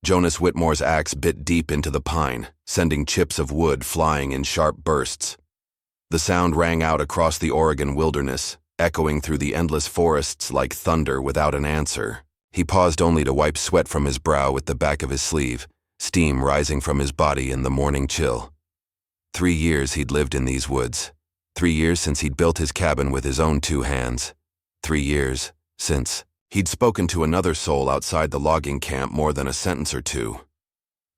Jonas Whitmore's axe bit deep into the pine, sending chips of wood flying in sharp bursts. The sound rang out across the Oregon wilderness, echoing through the endless forests like thunder without an answer. He paused only to wipe sweat from his brow with the back of his sleeve, steam rising from his body in the morning chill. 3 years he'd lived in these woods. 3 years since he'd built his cabin with his own 2 hands. 3 years since he'd spoken to another soul outside the logging camp more than a sentence or two.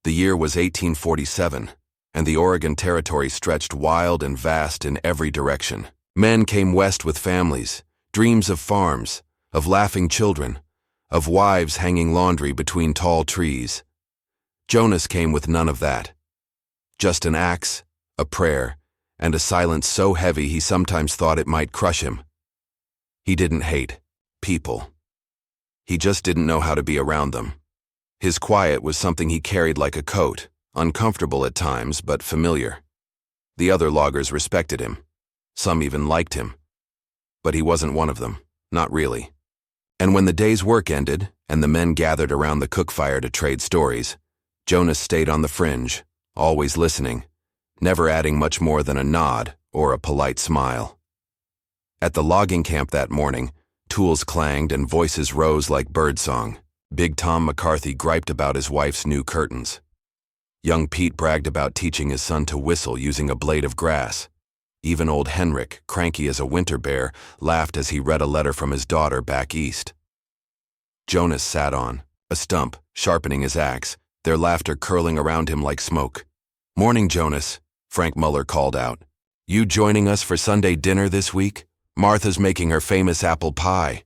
The year was 1847, and the Oregon Territory stretched wild and vast in every direction. Men came west with families, dreams of farms, of laughing children, of wives hanging laundry between tall trees. Jonas came with none of that. Just an axe, a prayer, and a silence so heavy he sometimes thought it might crush him. He didn't hate people. He just didn't know how to be around them. His quiet was something he carried like a coat, uncomfortable at times, but familiar. The other loggers respected him. Some even liked him. But he wasn't one of them, not really. And when the day's work ended, and the men gathered around the cook fire to trade stories, Jonas stayed on the fringe, always listening, never adding much more than a nod or a polite smile. At the logging camp that morning, tools clanged and voices rose like birdsong. Big Tom McCarthy griped about his wife's new curtains. Young Pete bragged about teaching his son to whistle using a blade of grass. Even old Henrik, cranky as a winter bear, laughed as he read a letter from his daughter back east. Jonas sat on a stump, sharpening his axe, their laughter curling around him like smoke. "Morning, Jonas," Frank Muller called out. "You joining us for Sunday dinner this week? Martha's making her famous apple pie."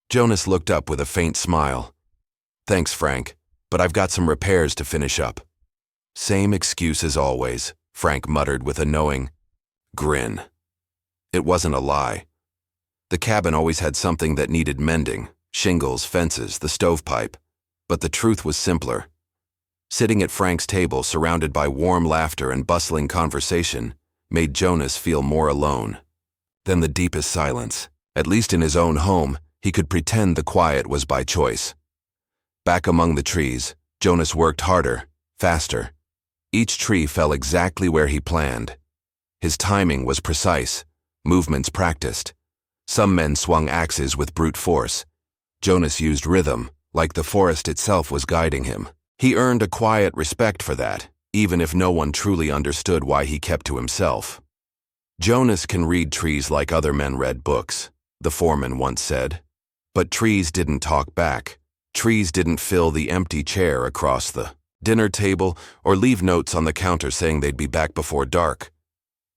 Jonas looked up with a faint smile. "Thanks, Frank, but I've got some repairs to finish up." "Same excuse as always," Frank muttered with a knowing grin. It wasn't a lie. The cabin always had something that needed mending: shingles, fences, the stovepipe. But the truth was simpler. Sitting at Frank's table, surrounded by warm laughter and bustling conversation, made Jonas feel more alone than the deepest silence. At least in his own home, he could pretend the quiet was by choice. Back among the trees, Jonas worked harder, faster. Each tree fell exactly where he planned. His timing was precise, movements practiced. Some men swung axes with brute force. Jonas used rhythm, like the forest itself was guiding him. He earned a quiet respect for that, even if no one truly understood why he kept to himself. "Jonas can read trees like other men read books," the foreman once said. But trees didn't talk back. Trees didn't fill the empty chair across the dinner table or leave notes on the counter saying they'd be back before dark.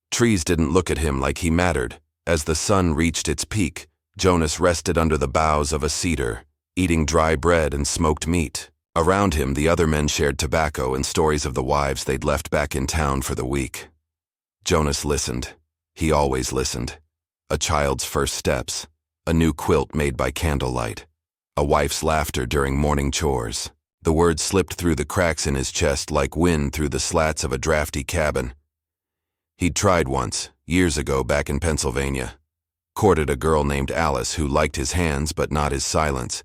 Trees didn't look at him like he mattered. As the sun reached its peak, Jonas rested under the boughs of a cedar, eating dry bread and smoked meat. Around him, the other men shared tobacco and stories of the wives they'd left back in town for the week. Jonas listened. He always listened. A child's first steps, a new quilt made by candlelight, a wife's laughter during morning chores. The words slipped through the cracks in his chest like wind through the slats of a drafty cabin. He'd tried once, years ago back in Pennsylvania. Courted a girl named Alice who liked his hands but not his silence.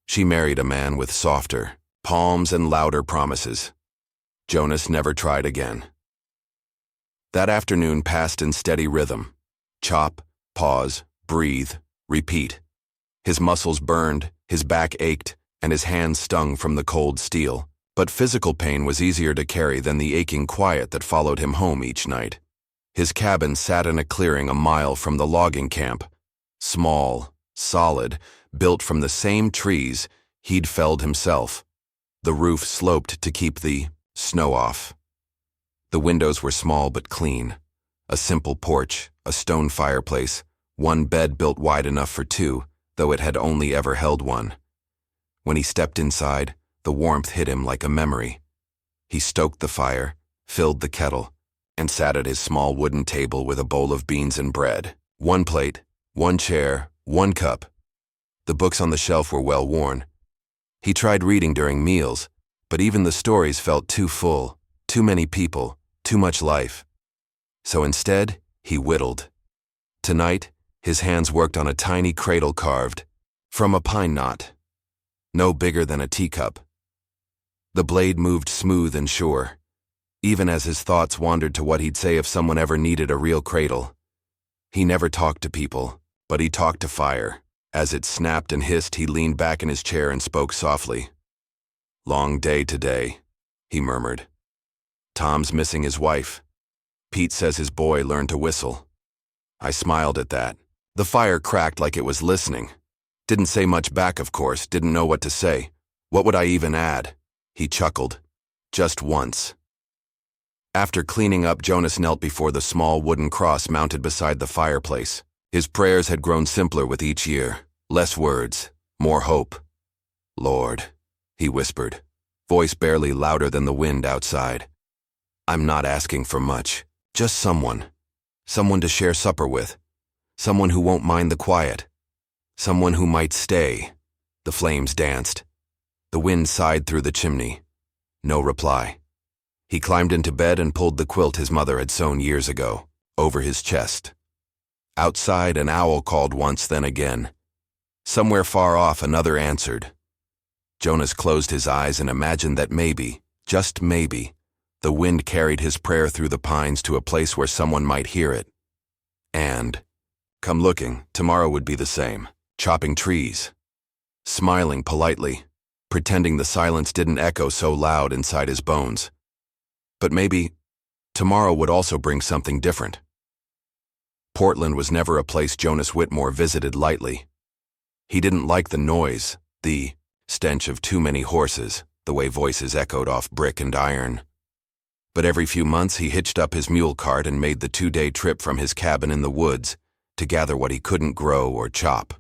She married a man with softer palms and louder promises. Jonas never tried again. That afternoon passed in steady rhythm. Chop, pause, breathe, repeat. His muscles burned, his back ached, and his hands stung from the cold steel. But physical pain was easier to carry than the aching quiet that followed him home each night. His cabin sat in a clearing a mile from the logging camp. Small, solid, built from the same trees he'd felled himself. The roof sloped to keep the snow off. The windows were small but clean. A simple porch, a stone fireplace, one bed built wide enough for two, though it had only ever held one. When he stepped inside, the warmth hit him like a memory. He stoked the fire, filled the kettle, and sat at his small wooden table with a bowl of beans and bread. One plate, one chair, one cup. The books on the shelf were well worn. He tried reading during meals, but even the stories felt too full, too many people, too much life. So instead, he whittled. Tonight, his hands worked on a tiny cradle carved from a pine knot, no bigger than a teacup. The blade moved smooth and sure, even as his thoughts wandered to what he'd say if someone ever needed a real cradle. He never talked to people, but he talked to fire. As it snapped and hissed, he leaned back in his chair and spoke softly. "Long day today," he murmured. "Tom's missing his wife. Pete says his boy learned to whistle." I smiled at that. The fire cracked like it was listening. Didn't say much back, of course, didn't know what to say. What would I even add? He chuckled. "Just once." After cleaning up, Jonas knelt before the small wooden cross mounted beside the fireplace. His prayers had grown simpler with each year. Less words, more hope. "Lord," he whispered, voice barely louder than the wind outside. "I'm not asking for much. Just someone. Someone to share supper with. Someone who won't mind the quiet. Someone who might stay." The flames danced. The wind sighed through the chimney. No reply. He climbed into bed and pulled the quilt his mother had sewn years ago, over his chest. Outside, an owl called once, then again. Somewhere far off, another answered. Jonas closed his eyes and imagined that maybe, just maybe, the wind carried his prayer through the pines to a place where someone might hear it. And, come looking, tomorrow would be the same, chopping trees, smiling politely, pretending the silence didn't echo so loud inside his bones. But maybe, tomorrow would also bring something different. Portland was never a place Jonas Whitmore visited lightly. He didn't like the noise, the stench of too many horses, the way voices echoed off brick and iron. But every few months he hitched up his mule cart and made the 2-day trip from his cabin in the woods to gather what he couldn't grow or chop.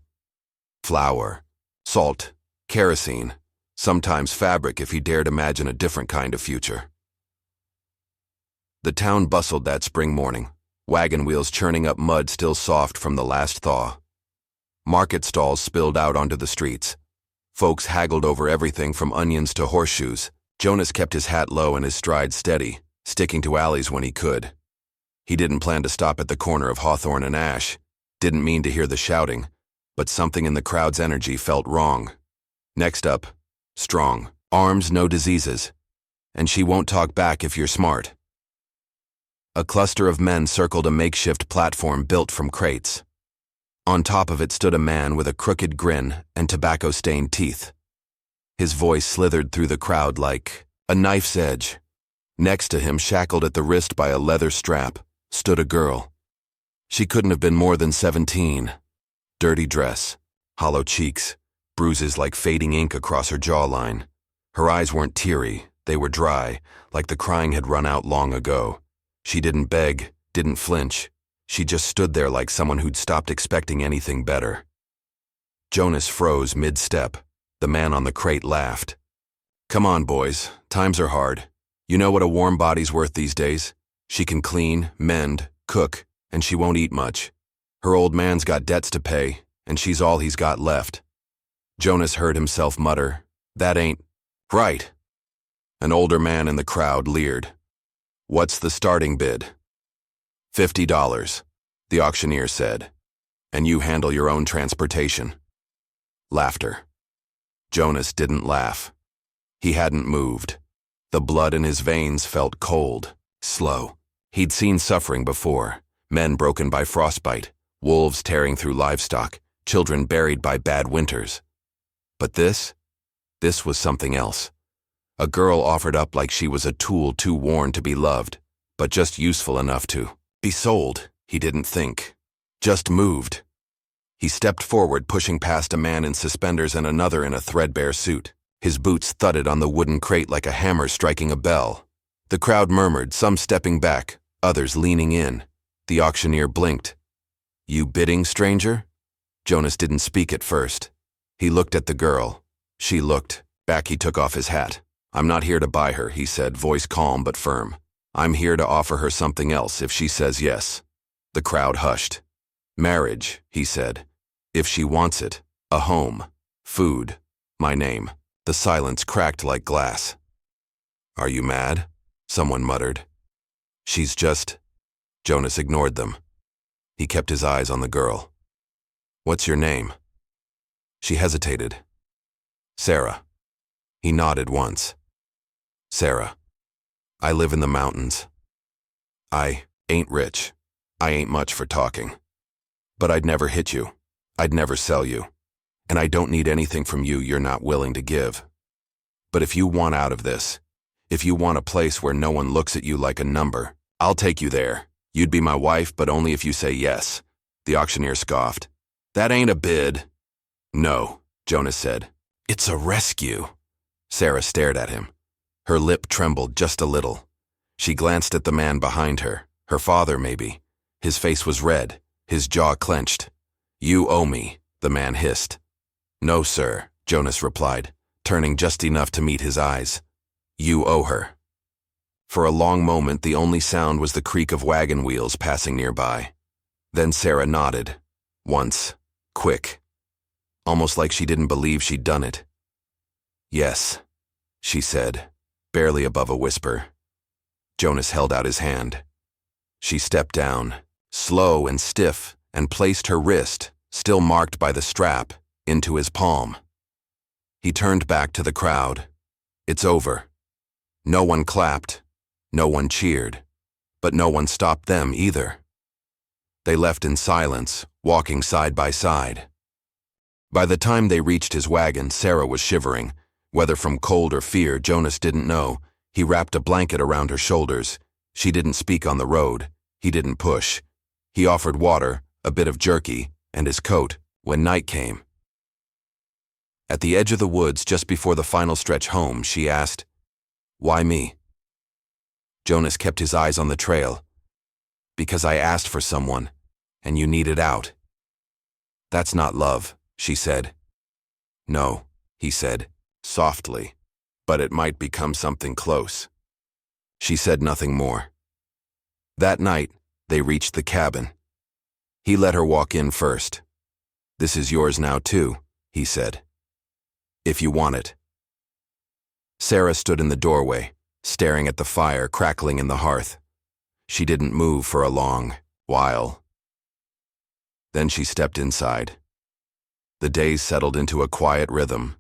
Flour, salt, kerosene, sometimes fabric if he dared imagine a different kind of future. The town bustled that spring morning, wagon wheels churning up mud still soft from the last thaw. Market stalls spilled out onto the streets. Folks haggled over everything from onions to horseshoes. Jonas kept his hat low and his stride steady, sticking to alleys when he could. He didn't plan to stop at the corner of Hawthorne and Ash. Didn't mean to hear the shouting, but something in the crowd's energy felt wrong. Next up, strong. Arms, no diseases. And she won't talk back if you're smart. A cluster of men circled a makeshift platform built from crates. On top of it stood a man with a crooked grin and tobacco-stained teeth. His voice slithered through the crowd like a knife's edge. Next to him, shackled at the wrist by a leather strap, stood a girl. She couldn't have been more than 17. Dirty dress, hollow cheeks, bruises like fading ink across her jawline. Her eyes weren't teary, they were dry, like the crying had run out long ago. She didn't beg, didn't flinch. She just stood there like someone who'd stopped expecting anything better. Jonas froze mid-step. The man on the crate laughed. "Come on, boys. Times are hard. You know what a warm body's worth these days? She can clean, mend, cook, and she won't eat much. Her old man's got debts to pay, and she's all he's got left." Jonas heard himself mutter, "That ain't right." An older man in the crowd leered. "What's the starting bid?" $50, the auctioneer said. "And you handle your own transportation." Laughter. Jonas didn't laugh. He hadn't moved. The blood in his veins felt cold, slow. He'd seen suffering before, men broken by frostbite, wolves tearing through livestock, children buried by bad winters. But this was something else. A girl offered up like she was a tool too worn to be loved, but just useful enough to be sold. He didn't think, just moved. He stepped forward, pushing past a man in suspenders and another in a threadbare suit. His boots thudded on the wooden crate like a hammer striking a bell. The crowd murmured, some stepping back, others leaning in. The auctioneer blinked. "You bidding, stranger?" Jonas didn't speak at first. He looked at the girl. She looked. Back he took off his hat. "I'm not here to buy her," he said, voice calm but firm. "I'm here to offer her something else if she says yes." The crowd hushed. "Marriage," he said. "If she wants it. A home. Food. My name." The silence cracked like glass. "Are you mad?" someone muttered. "She's just..." Jonas ignored them. He kept his eyes on the girl. "What's your name?" She hesitated. "Sarah." He nodded once. Sarah. I live in the mountains. I ain't rich. I ain't much for talking. But I'd never hit you. I'd never sell you. And I don't need anything from you you're not willing to give. But if you want out of this, if you want a place where no one looks at you like a number, I'll take you there. You'd be my wife, but only if you say yes. The auctioneer scoffed. That ain't a bid. No, Jonas said. It's a rescue. Sarah stared at him. Her lip trembled just a little. She glanced at the man behind her, her father maybe. His face was red, his jaw clenched. You owe me, the man hissed. No, sir, Jonas replied, turning just enough to meet his eyes. You owe her. For a long moment, the only sound was the creak of wagon wheels passing nearby. Then Sarah nodded. Once. Quick. Almost like she didn't believe she'd done it. Yes, she said, barely above a whisper. Jonas held out his hand. She stepped down, slow and stiff, and placed her wrist, still marked by the strap, into his palm. He turned back to the crowd. It's over. No one clapped, no one cheered, but no one stopped them either. They left in silence, walking side by side. By the time they reached his wagon, Sarah was shivering. Whether from cold or fear, Jonas didn't know. He wrapped a blanket around her shoulders. She didn't speak on the road. He didn't push. He offered water, a bit of jerky, and his coat, when night came. At the edge of the woods, just before the final stretch home, she asked, Why me? Jonas kept his eyes on the trail. Because I asked for someone, and you needed out. That's not love, she said. No, he said, softly, but it might become something close. She said nothing more. That night, they reached the cabin. He let her walk in first. This is yours now too, he said. If you want it. Sarah stood in the doorway, staring at the fire crackling in the hearth. She didn't move for a long while. Then she stepped inside. The days settled into a quiet rhythm.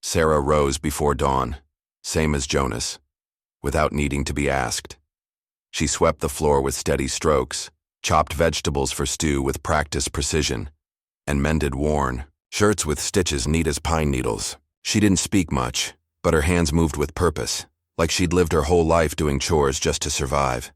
Sarah rose before dawn, same as Jonas, without needing to be asked. She swept the floor with steady strokes, chopped vegetables for stew with practiced precision, and mended worn shirts with stitches neat as pine needles. She didn't speak much, but her hands moved with purpose, like she'd lived her whole life doing chores just to survive.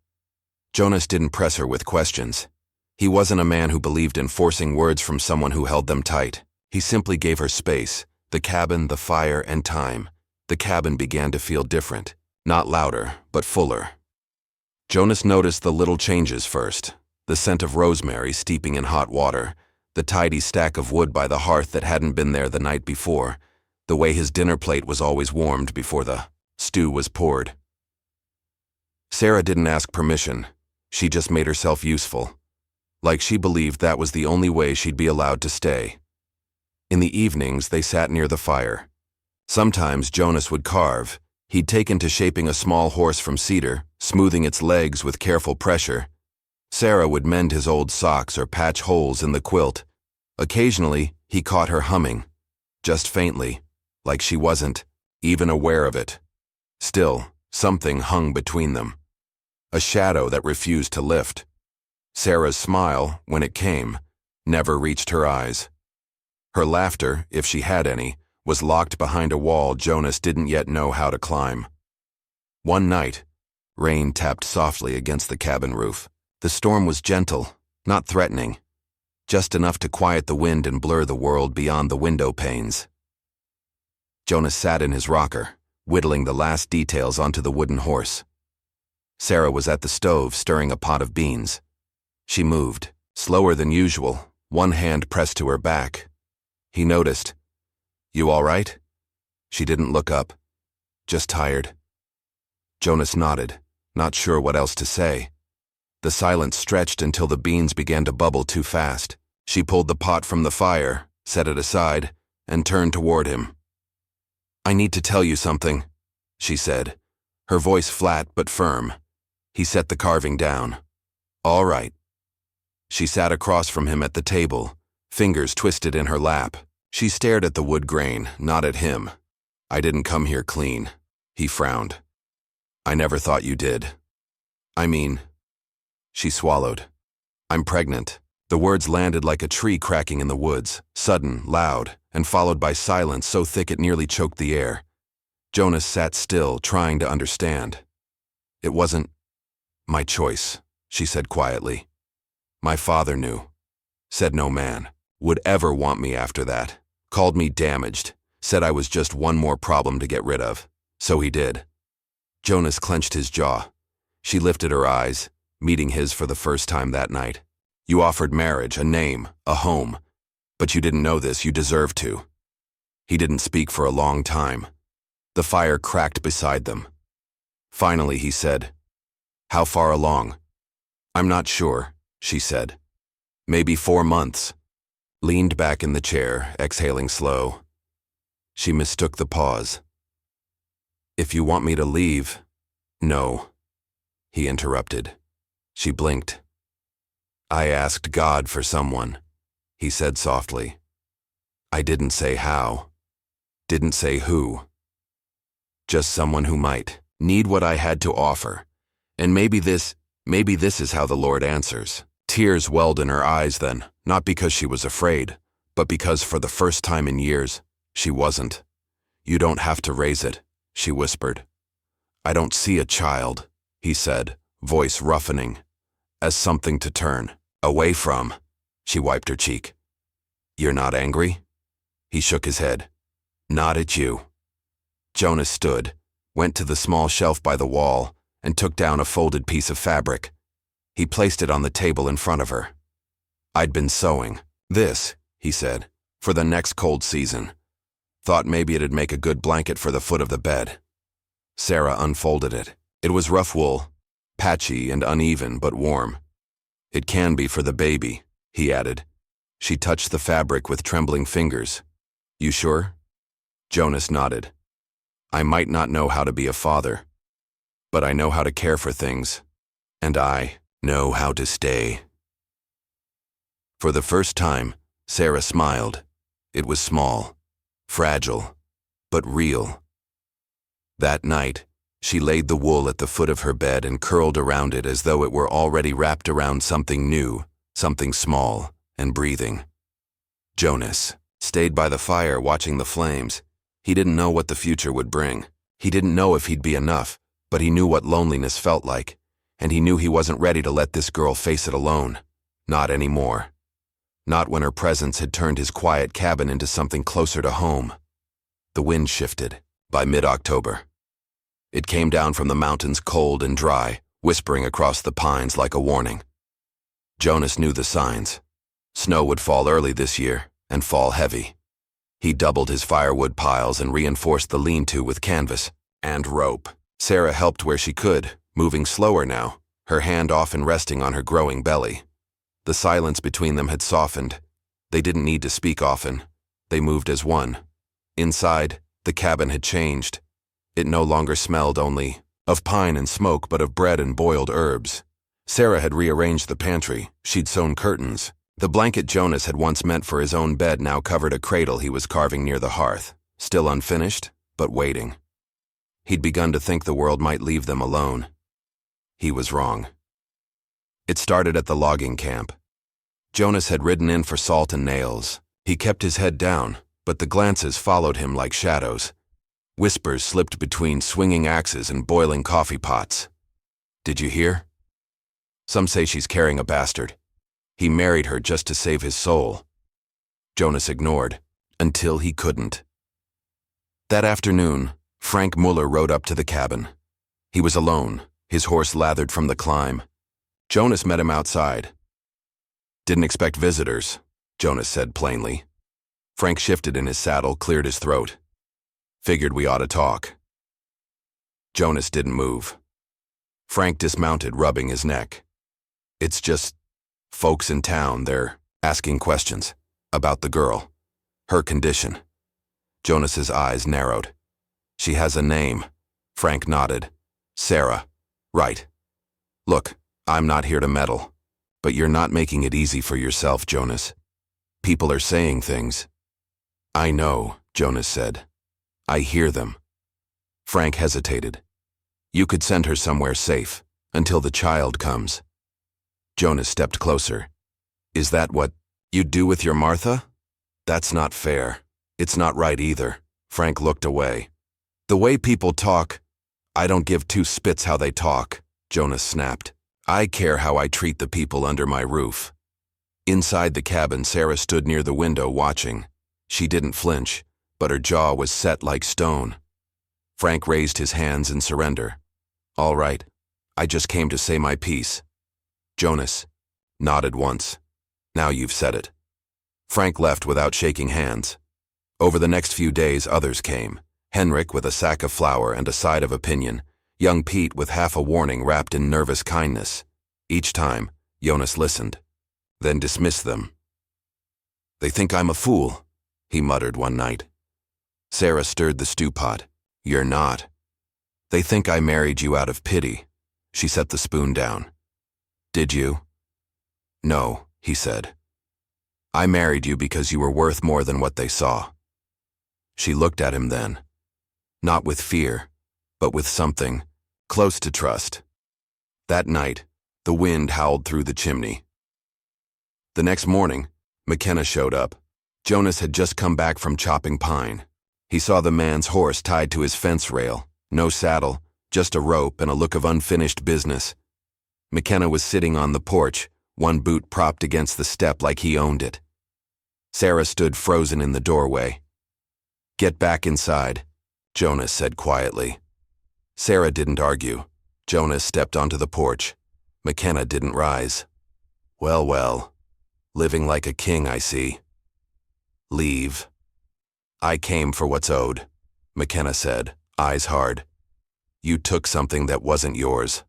Jonas didn't press her with questions. He wasn't a man who believed in forcing words from someone who held them tight. He simply gave her space, the cabin, the fire, and time. The cabin began to feel different, not louder, but fuller. Jonas noticed the little changes first, the scent of rosemary steeping in hot water, the tidy stack of wood by the hearth that hadn't been there the night before, the way his dinner plate was always warmed before the stew was poured. Sarah didn't ask permission. She just made herself useful, like she believed that was the only way she'd be allowed to stay. In the evenings, they sat near the fire. Sometimes Jonas would carve. He'd taken to shaping a small horse from cedar, smoothing its legs with careful pressure. Sarah would mend his old socks or patch holes in the quilt. Occasionally, he caught her humming, just faintly, like she wasn't even aware of it. Still, something hung between them, a shadow that refused to lift. Sarah's smile, when it came, never reached her eyes. Her laughter, if she had any, was locked behind a wall Jonas didn't yet know how to climb. One night, rain tapped softly against the cabin roof. The storm was gentle, not threatening, just enough to quiet the wind and blur the world beyond the window panes. Jonas sat in his rocker, whittling the last details onto the wooden horse. Sarah was at the stove stirring a pot of beans. She moved, slower than usual, one hand pressed to her back. He noticed. You all right? She didn't look up, just tired. Jonas nodded, not sure what else to say. The silence stretched until the beans began to bubble too fast. She pulled the pot from the fire, set it aside, and turned toward him. I need to tell you something, she said, her voice flat but firm. He set the carving down. All right. She sat across from him at the table, fingers twisted in her lap. She stared at the wood grain, not at him. I didn't come here clean. He frowned. I never thought you did. I mean, she swallowed. I'm pregnant. The words landed like a tree cracking in the woods, sudden, loud, and followed by silence so thick it nearly choked the air. Jonas sat still, trying to understand. It wasn't my choice, she said quietly. My father knew. Said no man would ever want me after that. Called me damaged. Said I was just one more problem to get rid of. So he did. Jonas clenched his jaw. She lifted her eyes, meeting his for the first time that night. You offered marriage, a name, a home. But you didn't know this, you deserved to. He didn't speak for a long time. The fire cracked beside them. Finally, he said, How far along? I'm not sure, she said. Maybe 4 months. Leaned back in the chair, exhaling slow. She mistook the pause. If you want me to leave, no, he interrupted. She blinked. I asked God for someone, he said softly. I didn't say how. Didn't say who. Just someone who might need what I had to offer. And maybe this is how the Lord answers. Tears welled in her eyes then, not because she was afraid, but because for the first time in years, she wasn't. You don't have to raise it, she whispered. I don't see a child, he said, voice roughening, as something to turn away from. She wiped her cheek. You're not angry? He shook his head. Not at you. Jonas stood, went to the small shelf by the wall, and took down a folded piece of fabric. He placed it on the table in front of her. I'd been sewing. This, he said, for the next cold season. Thought maybe it'd make a good blanket for the foot of the bed. Sarah unfolded it. It was rough wool, patchy and uneven but warm. It can be for the baby, he added. She touched the fabric with trembling fingers. You sure? Jonas nodded. I might not know how to be a father, but I know how to care for things, and I know how to stay. For the first time, Sarah smiled. It was small, fragile, but real. That night, she laid the wool at the foot of her bed and curled around it as though it were already wrapped around something new, something small and breathing. Jonas stayed by the fire watching the flames. He didn't know what the future would bring. He didn't know if he'd be enough, but he knew what loneliness felt like, and he knew he wasn't ready to let this girl face it alone. Not anymore. Not when her presence had turned his quiet cabin into something closer to home. The wind shifted by mid-October. It came down from the mountains cold and dry, whispering across the pines like a warning. Jonas knew the signs. Snow would fall early this year, and fall heavy. He doubled his firewood piles and reinforced the lean-to with canvas and rope. Sarah helped where she could, moving slower now, her hand often resting on her growing belly. The silence between them had softened. They didn't need to speak often. They moved as one. Inside, the cabin had changed. It no longer smelled only of pine and smoke, but of bread and boiled herbs. Sarah had rearranged the pantry. She'd sewn curtains. The blanket Jonas had once meant for his own bed now covered a cradle he was carving near the hearth, still unfinished, but waiting. He'd begun to think the world might leave them alone. He was wrong. It started at the logging camp. Jonas had ridden in for salt and nails. He kept his head down, but the glances followed him like shadows. Whispers slipped between swinging axes and boiling coffee pots. Did you hear? Some say she's carrying a bastard. He married her just to save his soul. Jonas ignored, until he couldn't. That afternoon, Frank Muller rode up to the cabin. He was alone, his horse lathered from the climb. Jonas met him outside. Didn't expect visitors, Jonas said plainly. Frank shifted in his saddle, cleared his throat. Figured we ought to talk. Jonas didn't move. Frank dismounted, rubbing his neck. It's just folks in town, they're asking questions about the girl, her condition. Jonas's eyes narrowed. She has a name. Frank nodded. Sarah. Right. Look, I'm not here to meddle, but you're not making it easy for yourself, Jonas. People are saying things. I know, Jonas said. I hear them. Frank hesitated. You could send her somewhere safe, until the child comes. Jonas stepped closer. Is that what you'd do with your Martha? That's not fair. It's not right either. Frank looked away. The way people talk, I don't give two spits how they talk, Jonas snapped. I care how I treat the people under my roof. Inside the cabin, Sarah stood near the window watching. She didn't flinch, but her jaw was set like stone. Frank raised his hands in surrender. All right, I just came to say my piece. Jonas nodded once. Now you've said it. Frank left without shaking hands. Over the next few days, others came. Henrik with a sack of flour and a side of opinion. Young Pete with half a warning wrapped in nervous kindness. Each time, Jonas listened, then dismissed them. They think I'm a fool, he muttered one night. Sarah stirred the stew pot. You're not. They think I married you out of pity. She set the spoon down. Did you? No, he said. I married you because you were worth more than what they saw. She looked at him then. Not with fear, but with something close to trust. That night, the wind howled through the chimney. The next morning, McKenna showed up. Jonas had just come back from chopping pine. He saw the man's horse tied to his fence rail. No saddle, just a rope and a look of unfinished business. McKenna was sitting on the porch, one boot propped against the step like he owned it. Sarah stood frozen in the doorway. Get back inside, Jonas said quietly. Sarah didn't argue. Jonas stepped onto the porch. McKenna didn't rise. Well, well. Living like a king, I see. Leave. I came for what's owed, McKenna said, eyes hard. You took something that wasn't yours.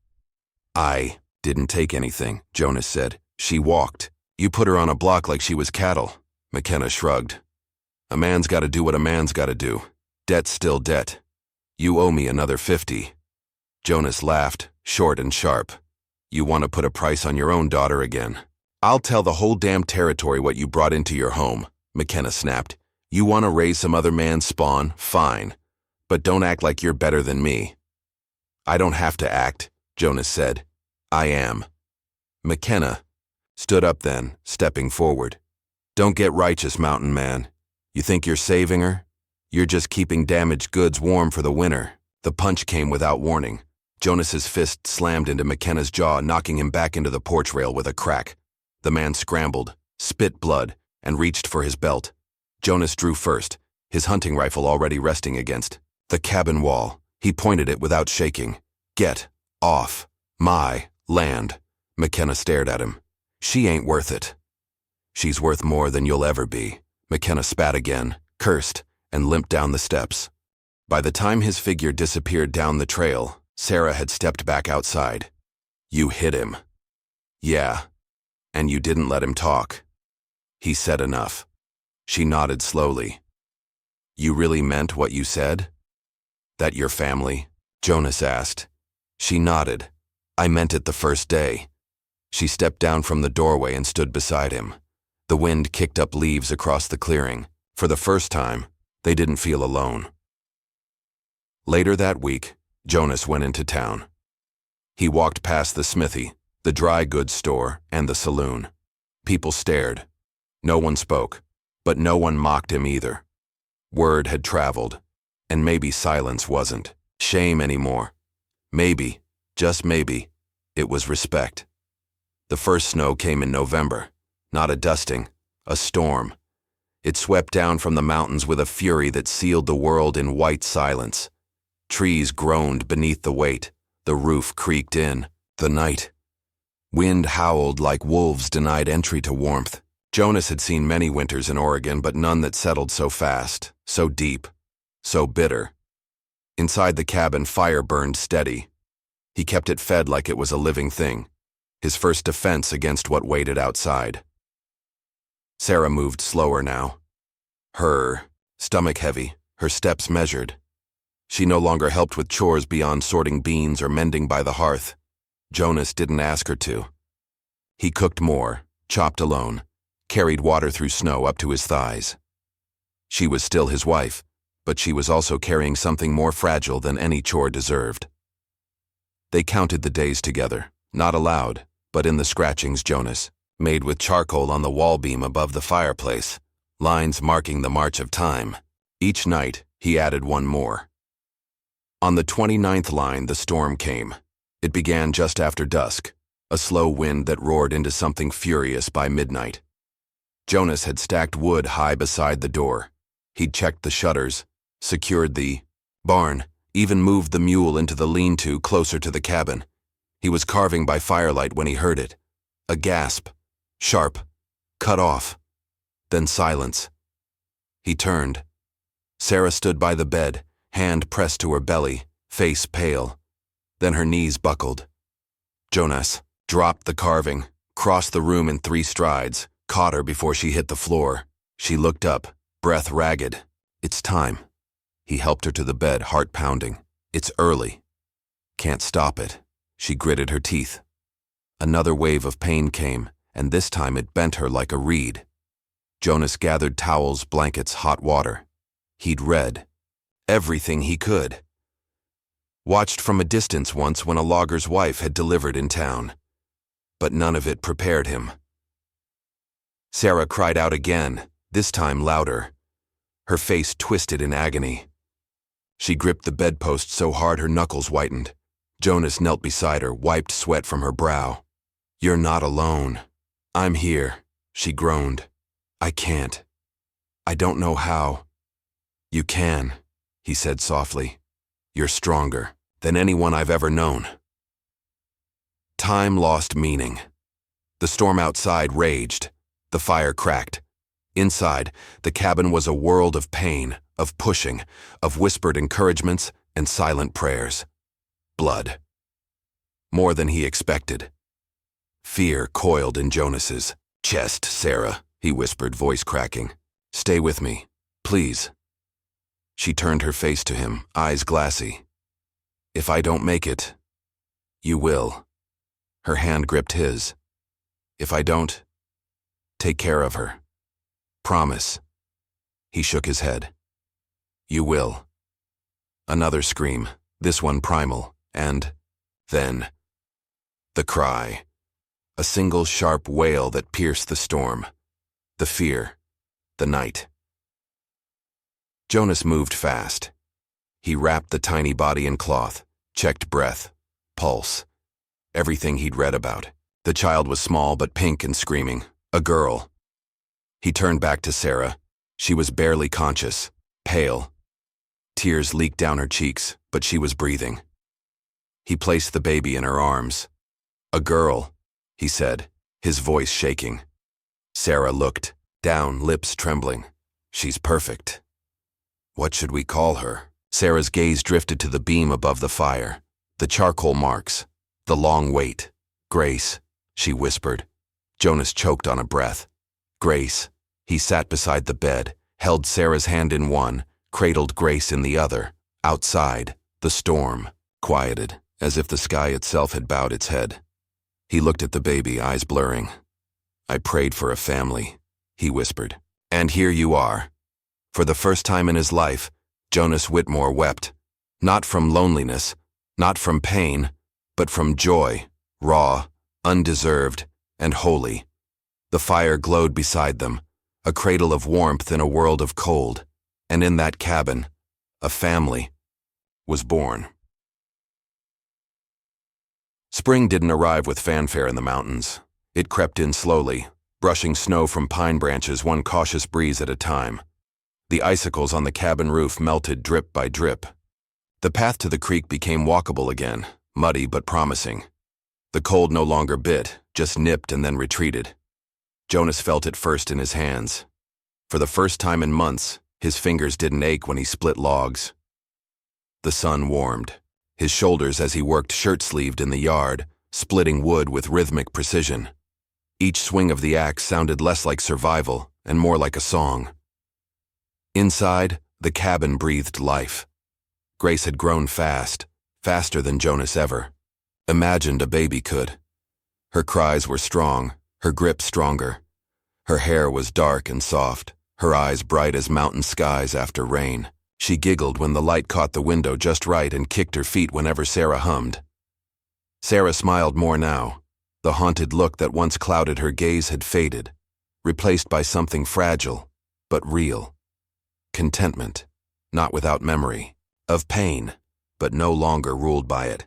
I didn't take anything, Jonas said. She walked. You put her on a block like she was cattle. McKenna shrugged. A man's got to do what a man's got to do. Debt's still debt. You owe me another 50. Jonas laughed, short and sharp. You want to put a price on your own daughter again. I'll tell the whole damn territory what you brought into your home, McKenna snapped. You want to raise some other man's spawn? Fine. But don't act like you're better than me. I don't have to act, Jonas said. I am. McKenna stood up then, stepping forward. Don't get righteous, mountain man. You think you're saving her? You're just keeping damaged goods warm for the winter. The punch came without warning. Jonas's fist slammed into McKenna's jaw, knocking him back into the porch rail with a crack. The man scrambled, spit blood, and reached for his belt. Jonas drew first, his hunting rifle already resting against the cabin wall. He pointed it without shaking. Get off my land. McKenna stared at him. She ain't worth it. She's worth more than you'll ever be. McKenna spat again, cursed, and limped down the steps. By the time his figure disappeared down the trail, Sarah had stepped back outside. You hit him. Yeah, and you didn't let him talk. He said enough. She nodded slowly. You really meant what you said? That your family? Jonas asked. She nodded. I meant it the first day. She stepped down from the doorway and stood beside him. The wind kicked up leaves across the clearing. For the first time, they didn't feel alone. Later that week, Jonas went into town. He walked past the smithy, the dry goods store, and the saloon. People stared. No one spoke, but no one mocked him either. Word had traveled, and maybe silence wasn't shame anymore. Maybe, just maybe, it was respect. The first snow came in November. Not a dusting, a storm. It swept down from the mountains with a fury that sealed the world in white silence. Trees groaned beneath the weight. The roof creaked in. The night. Wind howled like wolves denied entry to warmth. Jonas had seen many winters in Oregon, but none that settled so fast, so deep, so bitter. Inside the cabin, fire burned steady. He kept it fed like it was a living thing, his first defense against what waited outside. Sarah moved slower now. Her stomach heavy, her steps measured. She no longer helped with chores beyond sorting beans or mending by the hearth. Jonas didn't ask her to. He cooked more, chopped alone, carried water through snow up to his thighs. She was still his wife, but she was also carrying something more fragile than any chore deserved. They counted the days together, not aloud, but in the scratchings Jonas made with charcoal on the wall beam above the fireplace, lines marking the march of time. Each night, he added one more. On the 29th line, the storm came. It began just after dusk, a slow wind that roared into something furious by midnight. Jonas had stacked wood high beside the door. He'd checked the shutters, secured the barn, even moved the mule into the lean-to closer to the cabin. He was carving by firelight when he heard it. A gasp, sharp, cut off, then silence. He turned. Sarah stood by the bed, hand pressed to her belly, face pale. Then her knees buckled. Jonas dropped the carving, crossed the room in 3 strides, caught her before she hit the floor. She looked up, breath ragged. It's time. He helped her to the bed, heart pounding. It's early. Can't stop it. She gritted her teeth. Another wave of pain came, and this time it bent her like a reed. Jonas gathered towels, blankets, hot water. He'd read everything he could. Watched from a distance once when a logger's wife had delivered in town. But none of it prepared him. Sarah cried out again, this time louder. Her face twisted in agony. She gripped the bedpost so hard her knuckles whitened. Jonas knelt beside her, wiped sweat from her brow. You're not alone. I'm here, she groaned. I can't. I don't know how. You can, he said softly. You're stronger than anyone I've ever known. Time lost meaning. The storm outside raged. The fire cracked. Inside, the cabin was a world of pain, of pushing, of whispered encouragements and silent prayers. Blood. More than he expected. Fear coiled in Jonas's chest. Sarah, he whispered, voice cracking. Stay with me, please. She turned her face to him, eyes glassy. If I don't make it, you will. Her hand gripped his. If I don't, take care of her. Promise. He shook his head. You will. Another scream, this one primal, and then the cry. A single sharp wail that pierced the storm. The fear. The night. Jonas moved fast. He wrapped the tiny body in cloth, checked breath, pulse, everything he'd read about. The child was small but pink and screaming. A girl. He turned back to Sarah. She was barely conscious, pale. Tears leaked down her cheeks, but she was breathing. He placed the baby in her arms. A girl, he said, his voice shaking. Sarah looked down, lips trembling. She's perfect. What should we call her? Sarah's gaze drifted to the beam above the fire, the charcoal marks, the long wait. Grace, she whispered. Jonas choked on a breath. Grace. He sat beside the bed, held Sarah's hand in one, cradled Grace in the other. Outside, the storm quieted, as if the sky itself had bowed its head. He looked at the baby, eyes blurring. I prayed for a family, he whispered. And here you are. For the first time in his life, Jonas Whitmore wept. Not from loneliness, not from pain, but from joy, raw, undeserved, and holy. The fire glowed beside them, a cradle of warmth in a world of cold, and in that cabin, a family was born. Spring didn't arrive with fanfare in the mountains. It crept in slowly, brushing snow from pine branches one cautious breeze at a time. The icicles on the cabin roof melted drip by drip. The path to the creek became walkable again, muddy but promising. The cold no longer bit, just nipped and then retreated. Jonas felt it first in his hands. For the first time in months, his fingers didn't ache when he split logs. The sun warmed his shoulders as he worked shirt-sleeved in the yard, splitting wood with rhythmic precision. Each swing of the axe sounded less like survival and more like a song. Inside, the cabin breathed life. Grace had grown fast, faster than Jonas ever imagined a baby could. Her cries were strong, her grip stronger. Her hair was dark and soft, her eyes bright as mountain skies after rain. She giggled when the light caught the window just right and kicked her feet whenever Sarah hummed. Sarah smiled more now. The haunted look that once clouded her gaze had faded, replaced by something fragile, but real. Contentment, not without memory, of pain, but no longer ruled by it.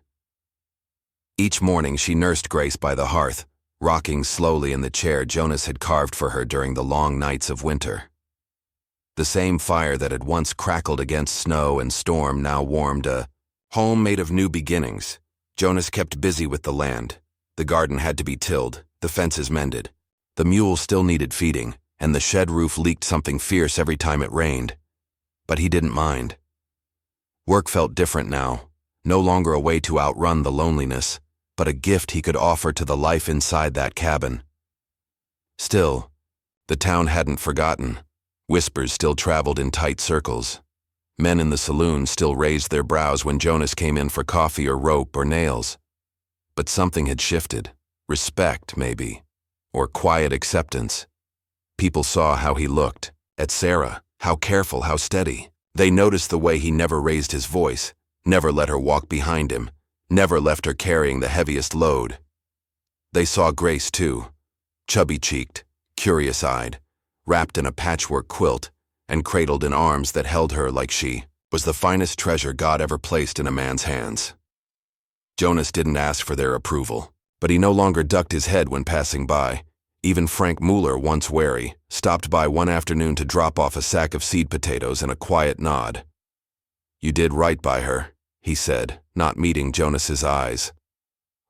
Each morning she nursed Grace by the hearth, rocking slowly in the chair Jonas had carved for her during the long nights of winter. The same fire that had once crackled against snow and storm now warmed a home made of new beginnings. Jonas kept busy with the land. The garden had to be tilled, the fences mended. The mule still needed feeding, and the shed roof leaked something fierce every time it rained. But he didn't mind. Work felt different now, no longer a way to outrun the loneliness, but a gift he could offer to the life inside that cabin. Still, the town hadn't forgotten. Whispers still traveled in tight circles. Men in the saloon still raised their brows when Jonas came in for coffee or rope or nails. But something had shifted. Respect, maybe. Or quiet acceptance. People saw how he looked. At Sarah, how careful, how steady. They noticed the way he never raised his voice, never let her walk behind him, never left her carrying the heaviest load. They saw Grace, too. Chubby-cheeked, curious-eyed, wrapped in a patchwork quilt, and cradled in arms that held her like she was the finest treasure God ever placed in a man's hands. Jonas didn't ask for their approval, but he no longer ducked his head when passing by. Even Frank Mueller, once wary, stopped by one afternoon to drop off a sack of seed potatoes and a quiet nod. "You did right by her," he said, not meeting Jonas's eyes.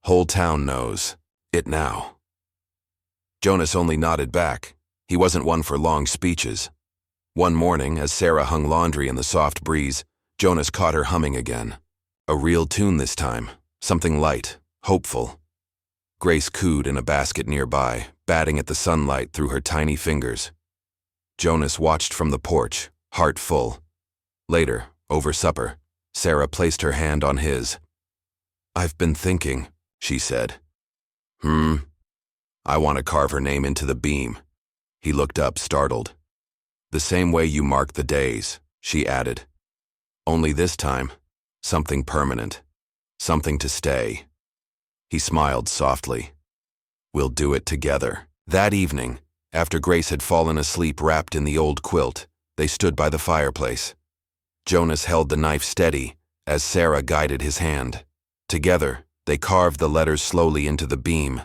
"Whole town knows it now." Jonas only nodded back. He wasn't one for long speeches. One morning, as Sarah hung laundry in the soft breeze, Jonas caught her humming again. A real tune this time, something light, hopeful. Grace cooed in a basket nearby, batting at the sunlight through her tiny fingers. Jonas watched from the porch, heart full. Later, over supper, Sarah placed her hand on his. "I've been thinking," she said. "I want to carve her name into the beam." He looked up, startled. "The same way you mark the days," she added. "Only this time, something permanent, something to stay." He smiled softly. "We'll do it together." That evening, after Grace had fallen asleep wrapped in the old quilt, they stood by the fireplace. Jonas held the knife steady as Sarah guided his hand. Together, they carved the letters slowly into the beam.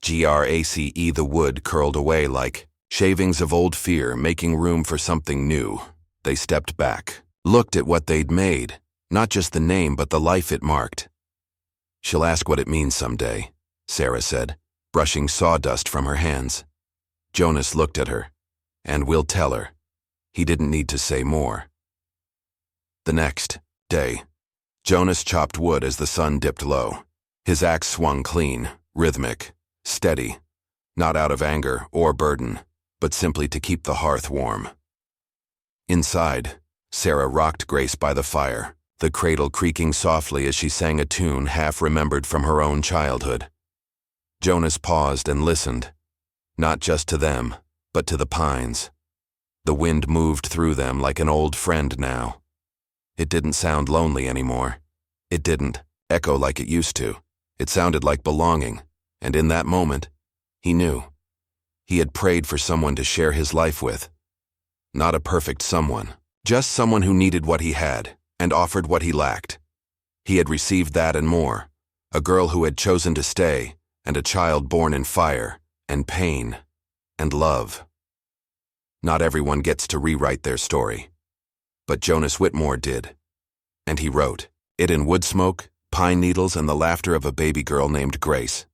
Grace, the wood curled away like shavings of old fear, making room for something new. They stepped back, looked at what they'd made, not just the name but the life it marked. "She'll ask what it means someday," Sarah said, brushing sawdust from her hands. Jonas looked at her. "And we'll tell her." He didn't need to say more. The next day, Jonas chopped wood as the sun dipped low. His axe swung clean, rhythmic, steady, not out of anger or burden, but simply to keep the hearth warm. Inside, Sarah rocked Grace by the fire, the cradle creaking softly as she sang a tune half remembered from her own childhood. Jonas paused and listened, not just to them, but to the pines. The wind moved through them like an old friend now. It didn't sound lonely anymore. It didn't echo like it used to. It sounded like belonging, and in that moment, he knew. He had prayed for someone to share his life with. Not a perfect someone, just someone who needed what he had and offered what he lacked. He had received that and more, a girl who had chosen to stay, and a child born in fire and pain and love. Not everyone gets to rewrite their story, but Jonas Whitmore did. And he wrote it in wood smoke, pine needles, and the laughter of a baby girl named Grace.